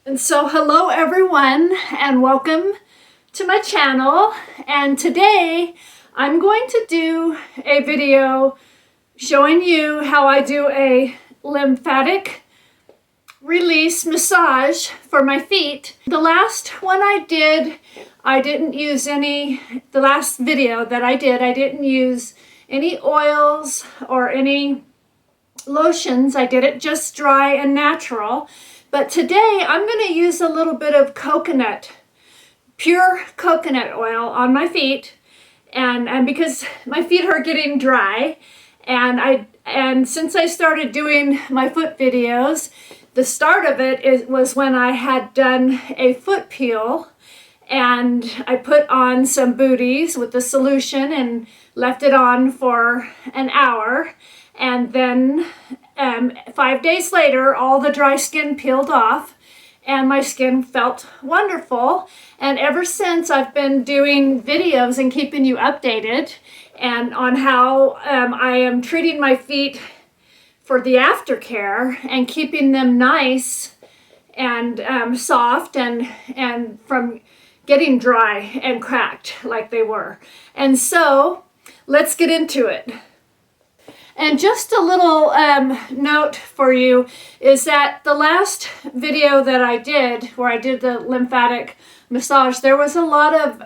And so hello everyone and welcome to my channel, and today I'm going to do a video showing you how I do a lymphatic release massage for my feet. The last one I didn't use any, the last video that I didn't use any oils or any lotions. I did it just dry and natural. But today I'm going to use a little bit of pure coconut oil on my feet, and because my feet are getting dry, and since I started doing my foot videos, the start of it was when I had done a foot peel, and I put on some booties with the solution and left it on for an hour, and then 5 days later all the dry skin peeled off and my skin felt wonderful. And ever since, I've been doing videos and keeping you updated and on how I am treating my feet for the aftercare and keeping them nice and soft and from getting dry and cracked like they were. And so let's get into it. And just a little note for you is that the last video that I did, where I did the lymphatic massage, there was a lot of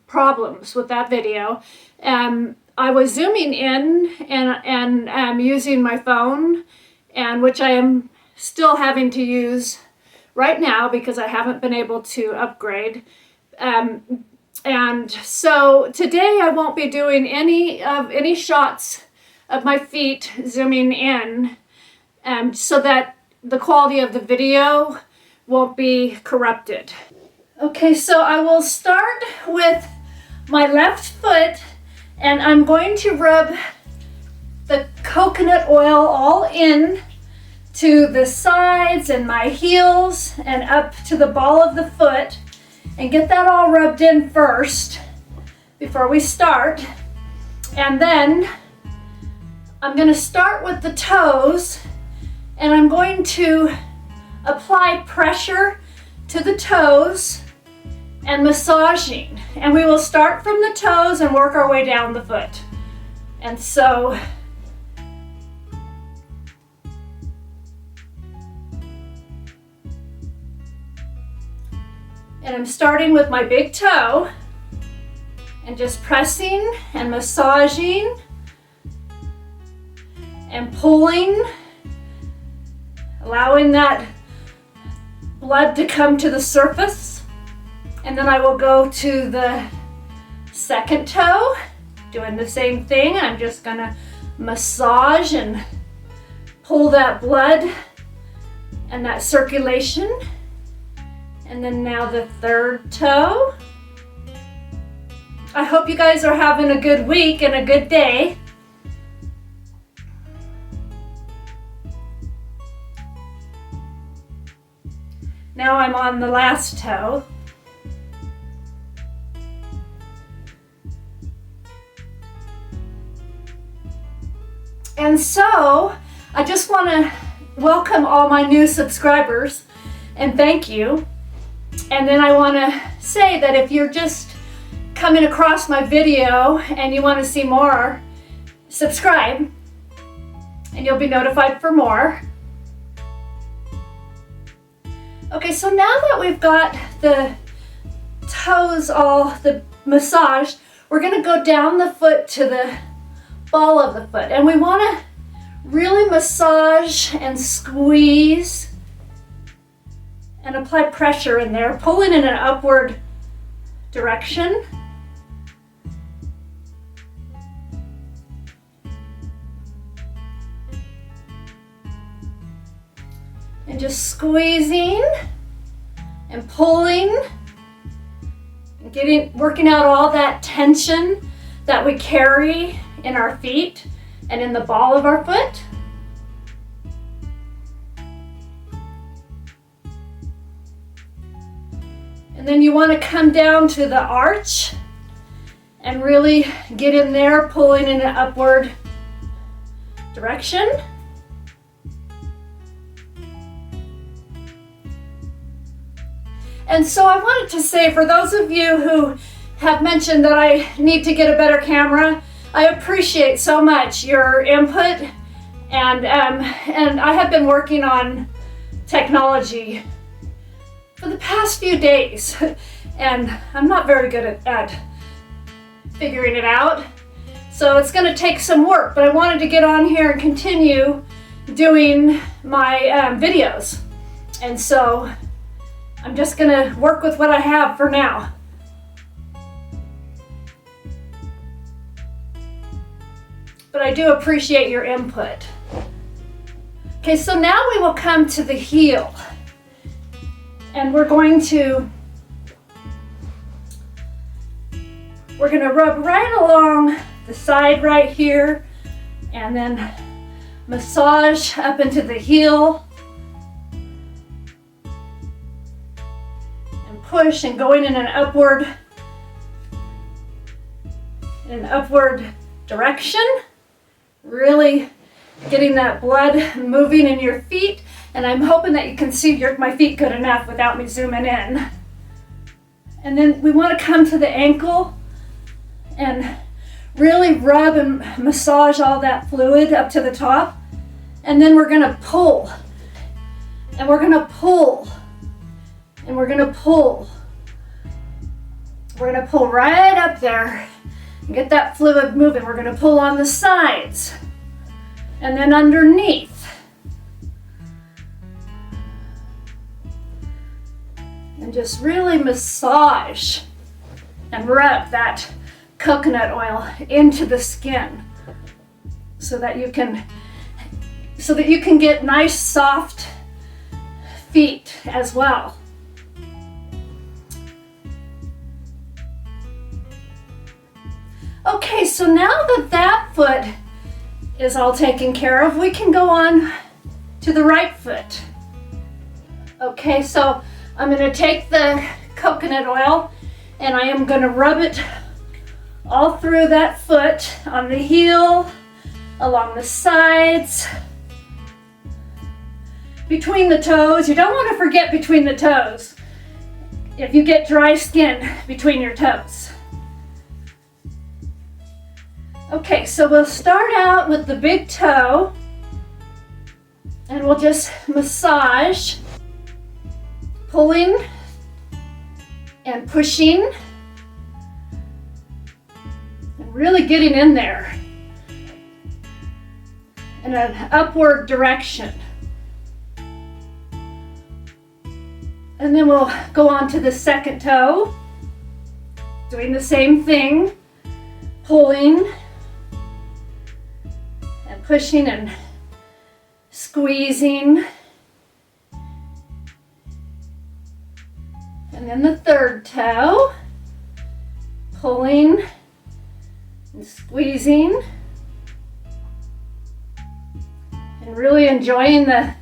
problems with that video. I was zooming in and using my phone, and which I am still having to use right now because I haven't been able to upgrade. And so today I won't be doing any shots of my feet zooming in, so that the quality of the video won't be corrupted. Okay, so I will start with my left foot, and I'm going to rub the coconut oil all in to the sides and my heels and up to the ball of the foot, and get that all rubbed in first before we start. And then I'm going to start with the toes, and I'm going to apply pressure to the toes and massaging. And we will start from the toes and work our way down the foot. And so I'm starting with my big toe and just pressing and massaging and pulling, allowing that blood to come to the surface. And then I will go to the second toe, doing the same thing. I'm just gonna massage and pull that blood and that circulation. And then now the third toe. I hope you guys are having a good week and a good day. Now I'm on the last toe. And so I just want to welcome all my new subscribers and thank you. And then I want to say that if you're just coming across my video and you want to see more, subscribe and you'll be notified for more. Okay, so now that we've got the toes all massaged, we're going to go down the foot to the ball of the foot. And we want to really massage and squeeze and apply pressure in there, pulling in an upward direction. And just squeezing and pulling and working out all that tension that we carry in our feet and in the ball of our foot. And then you want to come down to the arch and really get in there, pulling in an upward direction. And so I wanted to say, for those of you who have mentioned that I need to get a better camera, I appreciate so much your input, and I have been working on technology for the past few days, and I'm not very good at figuring it out. So it's going to take some work, but I wanted to get on here and continue doing my videos. And so I'm just going to work with what I have for now. But I do appreciate your input. Okay, so now we will come to the heel. And we're going to rub right along the side right here, and then massage up into the heel. And push and going in an upward direction. Really getting that blood moving in your feet, and I'm hoping that you can see my feet good enough without me zooming in. And then we want to come to the ankle and really rub and massage all that fluid up to the top. And then we're going to pull, and we're going to pull, and we're going to pull. We're going to pull right up there and get that fluid moving. We're going to pull on the sides and then underneath. And just really massage and rub that coconut oil into the skin so that you can get nice soft feet as well. Okay, so now that foot is all taken care of, we can go on to the right foot. Okay, so I'm going to take the coconut oil and I am going to rub it all through that foot, on the heel, along the sides, between the toes. You don't want to forget between the toes if you get dry skin between your toes. Okay, so we'll start out with the big toe, and we'll just massage, pulling and pushing, and really getting in there in an upward direction. And then we'll go on to the second toe, doing the same thing, pulling and pushing and squeezing. And then the third toe, pulling and squeezing, and really enjoying the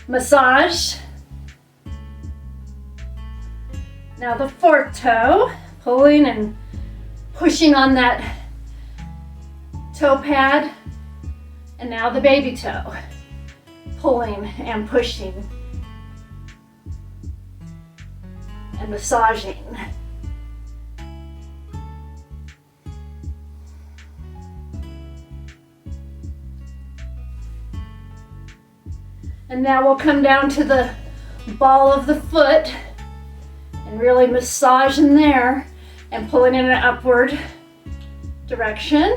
massage. Now the fourth toe, pulling and pushing on that toe pad. And now the baby toe, pulling and pushing and massaging. And now we'll come down to the ball of the foot and really massage in there and pulling in an upward direction.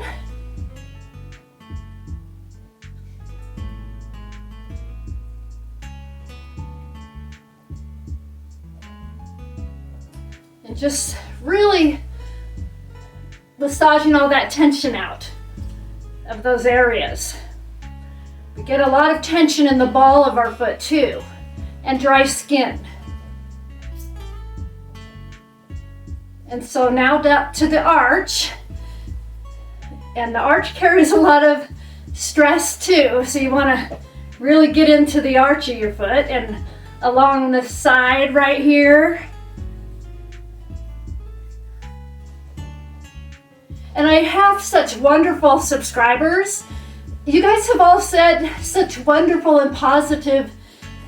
And just really massaging all that tension out of those areas. We get a lot of tension in the ball of our foot too, and dry skin. And so now down to the arch, and the arch carries a lot of stress too, so you want to really get into the arch of your foot and along the side right here. And I have such wonderful subscribers. You guys have all said such wonderful and positive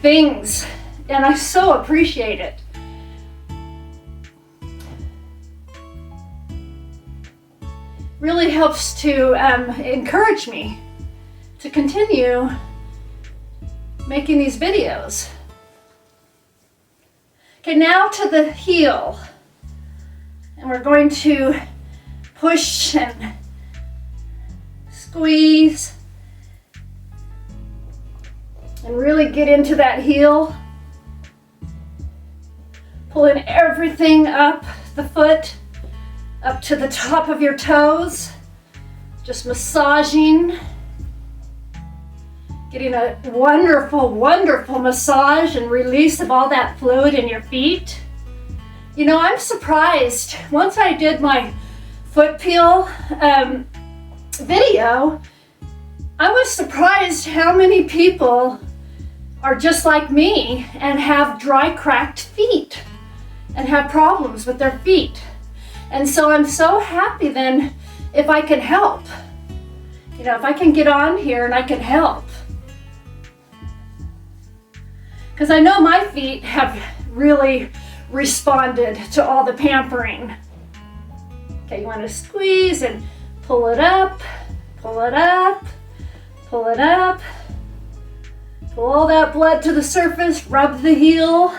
things, and I so appreciate it. really helps to encourage me to continue making these videos. Okay, now to the heel. And we're going to push and squeeze and really get into that heel. Pulling everything up the foot, up to the top of your toes. Just massaging. Getting a wonderful, wonderful massage and release of all that fluid in your feet. You know, I'm surprised. Once I did my foot peel video, I was surprised how many people are just like me and have dry, cracked feet and have problems with their feet. And so I'm so happy then if I can help. You know, if I can get on here and I can help. Because I know my feet have really responded to all the pampering. Okay, you want to squeeze and pull it up, pull it up, pull it up. Pull all that blood to the surface, rub the heel.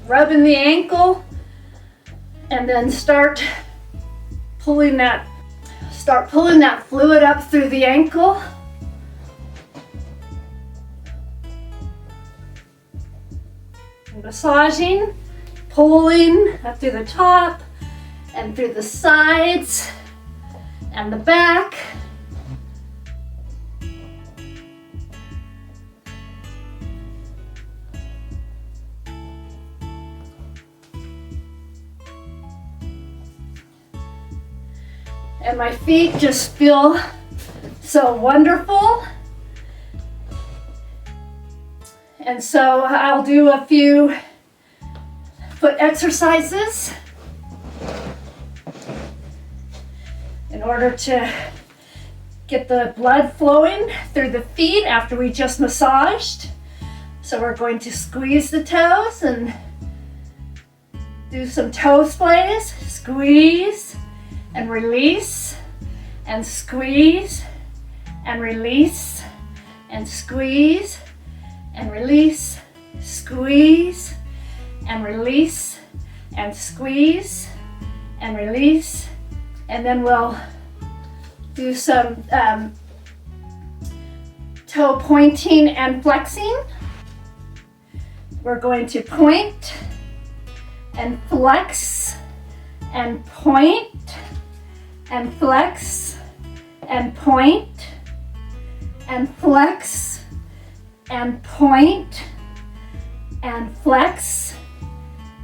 Rubbing the ankle, and then start pulling that fluid up through the ankle. Massaging, pulling up through the top and through the sides and the back. And my feet just feel so wonderful. And so I'll do a few foot exercises in order to get the blood flowing through the feet after we just massaged. So we're going to squeeze the toes and do some toe splays. Squeeze and release, and squeeze and release, and squeeze and release, squeeze and release, and squeeze and release. And then we'll do some toe pointing and flexing. We're going to point and flex and point and flex and point and flex and point and flex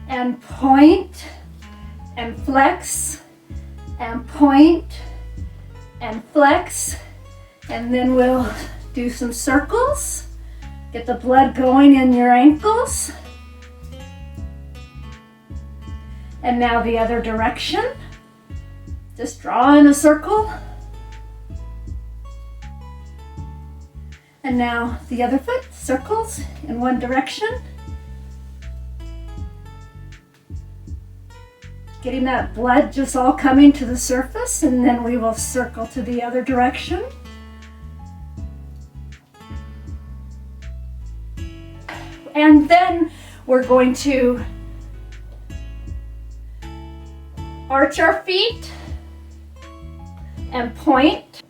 and point and flex and point and flex. And then we'll do some circles. Get the blood going in your ankles. And now the other direction. Just draw in a circle. And now the other foot, circles in one direction. Getting that blood just all coming to the surface, and then we will circle to the other direction. And then we're going to arch our feet and point.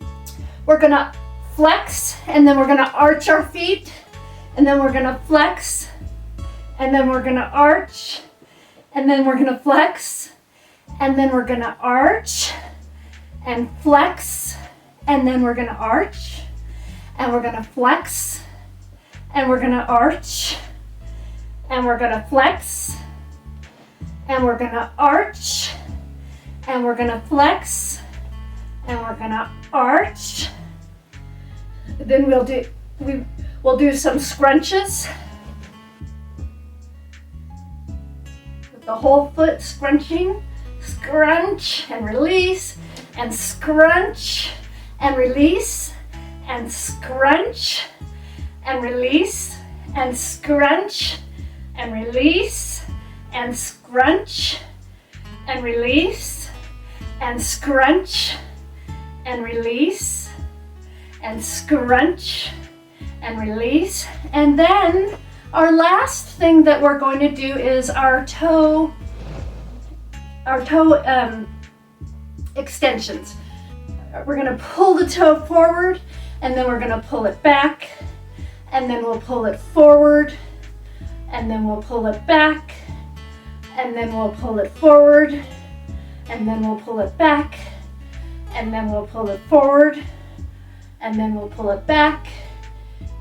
We're gonna flex, and then we're gonna arch our feet, and then we're gonna flex, and then we're gonna arch, and then we're gonna flex, and then we're gonna arch and flex, and then we're gonna arch, and we're gonna flex, and we're gonna arch, and we're gonna flex, and we're gonna arch, and we're gonna flex, and we're gonna arch. Then we'll do some scrunches with the whole foot scrunching. Scrunch and release, and scrunch and release, and scrunch and release, and scrunch and release, and scrunch scrunch and release, and scrunch and release, and scrunch and release. And then our last thing that we're going to do is our toe extensions. We're going to pull the toe forward, and then we're going to pull it back, and then we'll pull it forward, and then we'll pull it back, and then we'll pull it forward, and then we'll pull it back, and then we'll pull it forward, and then we'll pull it back,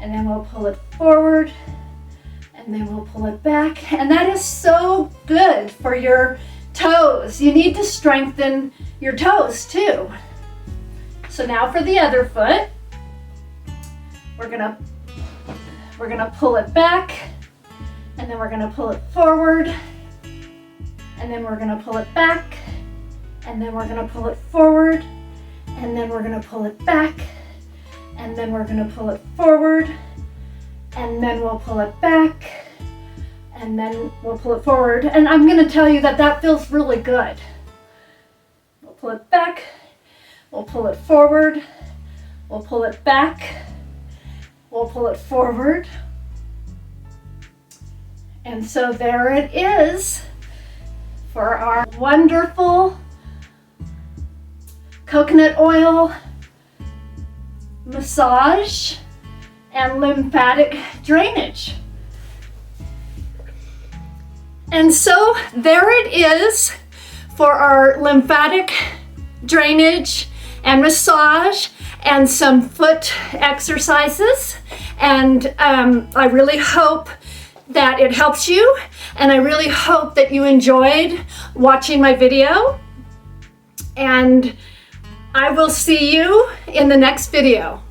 and then we'll pull it forward, and then we'll pull it back. And that is so good for your toes. You need to strengthen your toes too. So now for the other foot, we're gonna pull it back, and then we're gonna pull it forward, and then we're gonna pull it back, and then we're gonna pull it forward, and then we're gonna pull it back, and then we're gonna pull it forward, and then we'll pull it back, and then we'll pull it forward. And I'm gonna tell you that that feels really good. We'll pull it back, we'll pull it forward, we'll pull it back, we'll pull it forward. And so there it is for our wonderful coconut oil massage and lymphatic drainage. And so there it is for our lymphatic drainage and massage and some foot exercises. And I really hope that it helps you, and I really hope that you enjoyed watching my video, and I will see you in the next video.